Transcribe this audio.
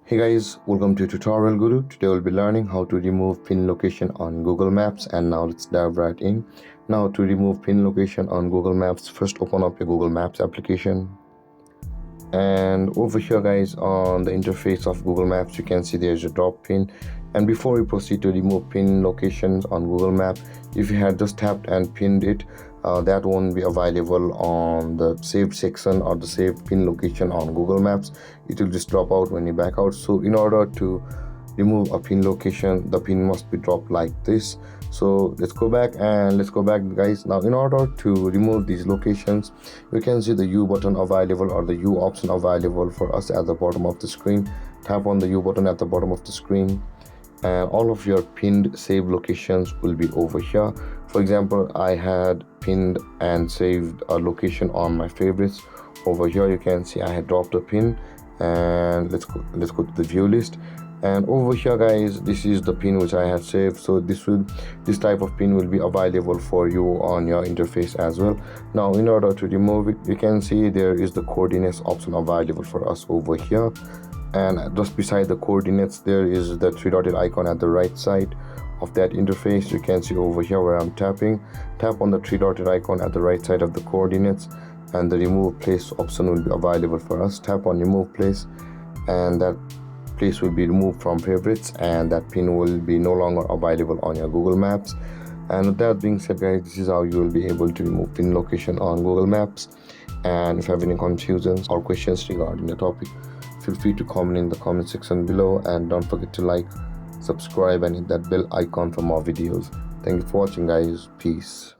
Hey guys, welcome to Tutorial Guru. Today we'll be learning how to remove pin location on Google Maps, and now let's dive right in. Now to remove pin location on Google Maps, first open up your Google Maps application. And over here guys, on the interface of Google Maps, you can see there's a drop pin. And before we proceed to remove pin locations on Google Map, if you had just tapped and pinned it, that won't be available on the saved section or the saved pin location on Google Maps. It will just drop out when you back out. So in order to remove a pin location, the pin must be dropped like this. So let's go back guys. Now in order to remove these locations, you can see the U button available or the U option available for us at the bottom of the screen. Tap on the U button at the bottom of the screen, and all of your pinned save locations will be over here. For example, I had pinned and saved a location on my favorites. Over here you can see I had dropped a pin, and let's go to the view list. And over here guys, this is the pin which I have saved. So this type of pin will be available for you on your interface as well. Now in order to remove it, you can see there is the coordinates option available for us over here, and just beside the coordinates there is the three-dotted icon at the right side of that interface. You can see over here where I'm tapping. Tap on the three-dotted icon at the right side of the coordinates, and the remove place option will be available for us. Tap on remove place, and that place will be removed from favorites, and that pin will be no longer available on your Google Maps. And with that being said guys, this is how you will be able to remove pin location on Google Maps. And if you have any confusions or questions regarding the topic, feel free to comment in the comment section below, and don't forget to like, subscribe, and hit that bell icon for more videos. Thank you for watching guys. Peace.